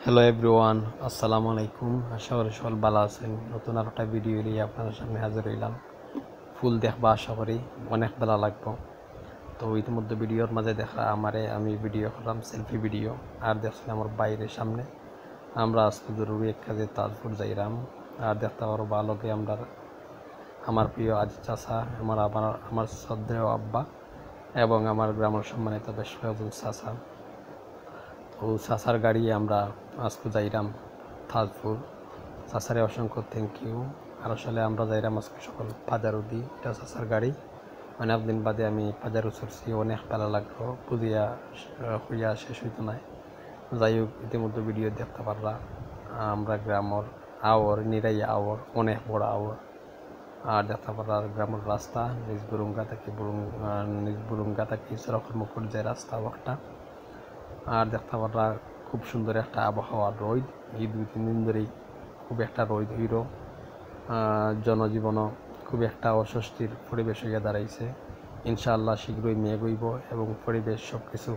Hello everyone, আসসালামু আলাইকুম। আশা করি সকল ভালো আছেন। নতুন আর একটা ভিডিও নিয়ে আপনাদের সামনে হাজির হইলাম। ফুল দেখবা আশা করি অনেক ভালো লাগবো। তো ইতিমধ্যে ভিডিওর মাঝে দেখা আমি ভিডিও করলাম সেলফি ভিডিও, আর দেখছিলাম আমার বাইরের সামনে আমরা আজকে জরুরি এক কাজে তাজপুর যাইলাম। আর দেখতে পারো ভালোকে আমরা আমার প্রিয় আজিজ চাচা, আমার শ্রদ্ধেয় আব্বা এবং আমার গ্রামের সম্মানিত বেশ কয়েকজন চাচা। তো চাচার গাড়ি আমরা আজকে যাইলাম তাজপুর। চাচারে অসংখ্য থ্যাংক ইউ। আর আসলে আমরা যাইলাম আজকে সকল পাজারু দিই, এটা চাচার গাড়ি। অনেক দিন বাদে আমি পাজারু চড়ছি, অনেক ভালো লাগলো। বুঝিয়া হইয়া শেষ হইতো নাই। যাই হোক, ইতিমধ্যে ভিডিও দেখতে পারলা আমরা গ্রামের আওয়ার নিরাই আওয়ার, অনেক বড় আওয়ার। আর দেখতে পারলা গ্রামের রাস্তা নিজ বুরুঙ্গা থেকে সরকার মুকুট যে রাস্তা ওটা। আর দেখতে পারলা খুব সুন্দর একটা আবহাওয়া, রোদ এই 2-3 দিন ধরেই খুব একটা রোদ হইল। জনজীবনও খুব একটা অস্বস্তির পরিবেশ হইয়া দাঁড়াইছে। ইনশাআল্লাহ শীঘ্রই মেঘ হইব এবং পরিবেশ সব কিছু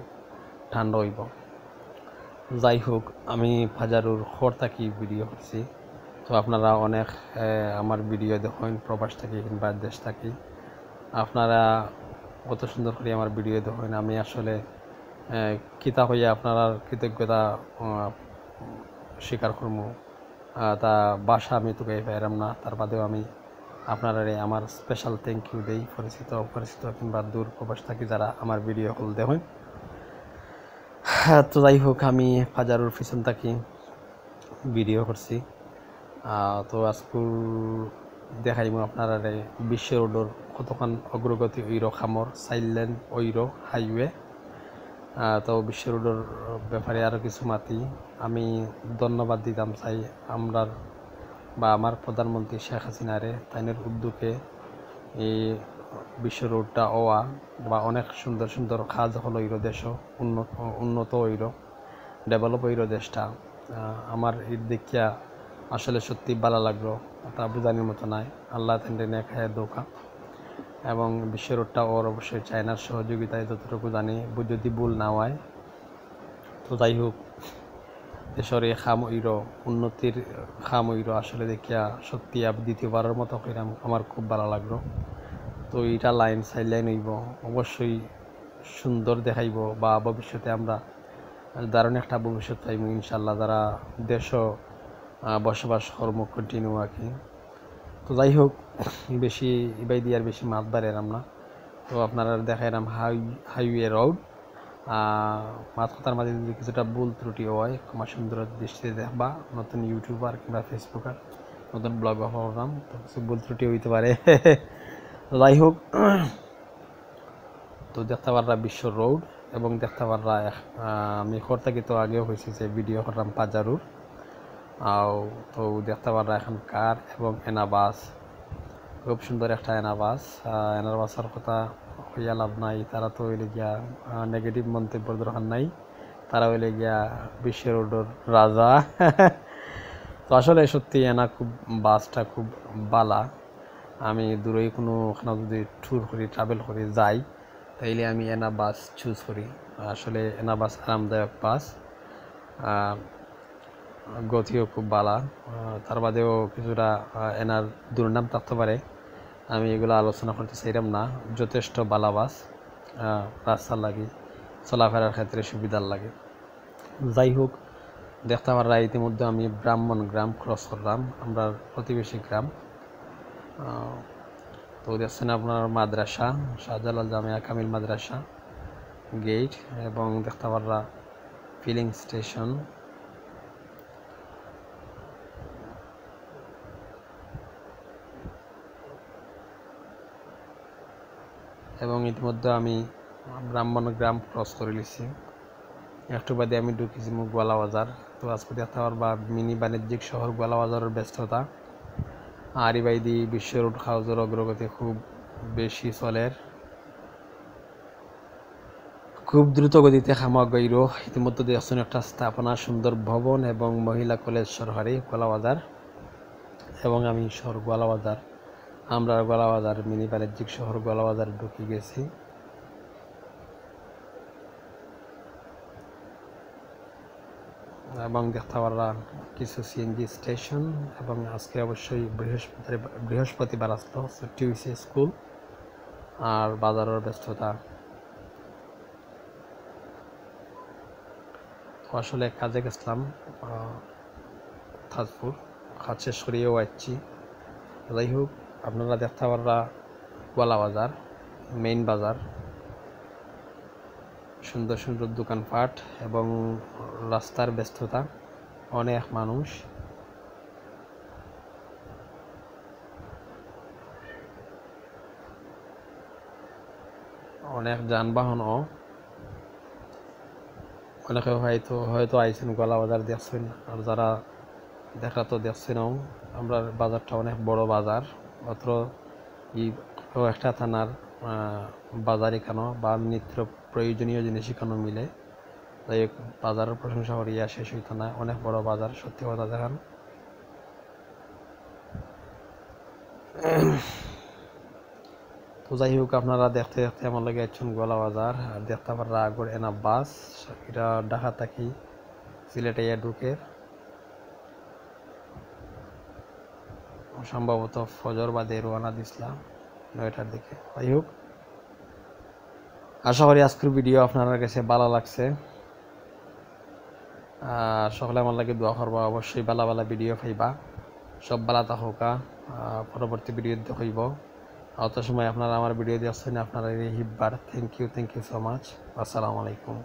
ঠান্ডা হইব। যাই হোক, আমি ফাজারুর খড় থাকি ভিডিও করছি। তো আপনারা অনেক আমার ভিডিও দেখেন প্রবাস থাকি কিংবা দেশ থাকি। আপনারা কত সুন্দর করে আমার ভিডিও দেখেন। আমি আসলে কিতা হইয়া আপনার কৃতজ্ঞতা স্বীকার করবো, তা বাসা আমি তো গাই পাইলাম না। তার বাদেও আমি আপনারা আমার স্পেশাল থ্যাংক ইউ দেই, পরিচিত অপরিচিত কিংবা দূর প্রবাস থাকি যারা আমার ভিডিও কল দেখেন। তো যাই হোক, আমি ফাজারুর পিছন থাকি ভিডিও করছি। তো আজকুর দেখাইমু আপনারা বিশ্ব রোডর কতক্ষণ অগ্রগতি ওইরো খামর সাইলেন ওইরো হাইওয়ে। তো বিশ্ব রোডের ব্যাপারে আরও কিছু মাতি আমি ধন্যবাদ দিতাম চাই আমার প্রধানমন্ত্রী শেখ হাসিনারে, তাইনের উদ্যোগে এই বিশ্ব রোডটা হওয়া বা অনেক সুন্দর সুন্দর কাজ হলো ইরো দেশও উন্নত হইল, ডেভেলপ হইল দেশটা। আমার ঈদ দেখিয়া আসলে সত্যি ভালো লাগলো, তা বোঝানোর মতো নাই। আল্লাহ তাইনের নেক হায়াত দৌকা। এবং বিশ্ব রোডটা ওর অবশ্যই চায়নার সহযোগিতায় যতটুকু জানি, যদি ভুল না হয়। তো যাই হোক, দেশের এই উন্নতির আসলে দেখিয়া সত্যি দ্বিতীয়বারের মতো কইরাম আমার খুব ভালো লাগলো। তো এটা লাইন সাইড লাইন হইব, অবশ্যই সুন্দর দেখাইব বা ভবিষ্যতে আমরা দারুণ একটা ভবিষ্যৎ পাইব ইনশাল্লাহ, যারা দেশও বসবাস কর্ম কন্টিনিউ আর কি। তো যাই হোক, বেশি ইবাই দিয়ে আর বেশি মাছ বাড়াইলাম না। তো আপনারা দেখাইলাম হাইওয়ে রোড। মাছ কথার মাঝে যদি কিছুটা ভুল ত্রুটি হয় আমার সুন্দর দৃষ্টিতে দেখবা। নতুন ইউটিউবার কিংবা ফেসবুকার নতুন ব্লগ হলাম, তো কিছু ভুল ত্রুটি হইতে পারে। যাই হোক, তো দেখতে পাররা বিশ্ব রোড এবং দেখতে পাররা আমি খরতাকি তো আগেও হয়েছে যে ভিডিও করলাম পাজারুর। তো দেখতে পাররা এখন কার এবং এনাবাস, খুব সুন্দর একটা এনাবাসের কথা হইয়া লাভ নাই। তারা তো হইলে গিয়া নেগেটিভ মন্তব্যের দরকার নাই, তারা হইলে গিয়া বিশ্ব রোডের রাজা। তো আসলে সত্যি খুব বাসটা খুব বালা। আমি দূরে ওখানে যদি ট্যুর করি, ট্রাভেল করি যাই, তাইলে আমি বাস চুজ করি। আসলে বাস আরামদায়ক বাস, গতিও খুব বালা। তার বাদেও কিছুটা এনার দুর্নাম থাকতে পারে, আমি এগুলো আলোচনা করতে চাইলাম না। যথেষ্ট বালা বাস, রাস্তার লাগে চলাফেরার ক্ষেত্রে সুবিধার লাগে। যাই হোক, দেখতে পাররা ইতিমধ্যে আমি ব্রাহ্মণ গ্রাম ক্রস করলাম, আমরা প্রতিবেশী গ্রাম। তো দেখছেন আপনার মাদ্রাসা, শাহজালাল জামিয়া কামিল মাদ্রাসা গেট, এবং দেখতে পাররা ফিলিং স্টেশন। এবং ইতিমধ্যে আমি ব্রাহ্মণ গ্রাম ক্রস করে নিছি। একটু বাদে আমি ঢুকেছি গোয়ালা বাজার। তো আজকে দেখতে পারবা মিনি বাণিজ্যিক শহর গোয়ালা বাজারের ব্যস্ততা। আর ইবাইদি বিশ্ব রোড হাউসের অগ্রগতি খুব বেশি চলের, খুব দ্রুত গতিতে খামা গইর। ইতিমধ্যে দেখছেন একটা স্থাপনা, সুন্দর ভবন এবং মহিলা কলেজ সরকারি গোয়ালাবাজার। এবং আমি শহর গোয়ালাবাজার, আমরা গোয়ালাবাজার মিনি বাণিজ্যিক শহর গোয়ালাবাজার ঢুকে গেছি। এবং দেখতে পারলাম কিছু সিএনজি স্টেশন এবং আজকে অবশ্যই বৃহস্পতিবার আসলো ছুটি হয়েছে স্কুল আর বাজারের ব্যস্ততা। তো আসলে কাজে গেছিলাম তাজপুর, কাজ শেষ করিয়েও আসছি। যাই হোক, আপনারা দেখতে পাররা গোয়ালা বাজার, মেইন বাজার, সুন্দর সুন্দর দোকানপাট এবং রাস্তার ব্যস্ততা, অনেক মানুষ। অনেক যানবাহনও, অনেকে হয়তো আইছেন গোয়ালা বাজার দেখছেন, আর যারা দেখা তো দেখছেনও। আমরা বাজারটা অনেক বড় বাজার, মাত্র এই একটা থানার বাজার এখানো বা নিত্য প্রয়োজনীয় জিনিস এখানো মিলে। তাই বাজারের প্রশংসা করিয়া শেষ হইতো না, অনেক বড় বাজার সত্যি কথা দেখান। তো যাই হোক, আপনারা দেখতে দেখতে আমার লাগে একজন গোয়ালা বাজার আর দেখতে পাররা আগর এনা বাস, এটা ঢাকা থাকি সিলেটে ঢুকে সম্ভবত ফজর বাদে রওনা দিছিলাম 9টার দিকে। যাই হোক, আশা করি আজকের ভিডিও আপনার কাছে ভালো লাগছে। সকলে আমার লাগে দোয়া করবা, অবশ্যই ভালো ভালো ভিডিও পাইবা। সব ভালো থাকুকা, পরবর্তী ভিডিও দেখাইব। অত সময় আপনারা আমার ভিডিও দেখছেন, আপনারা হিব্বার থ্যাংক ইউ সো মাচ। আসসালামু আলাইকুম।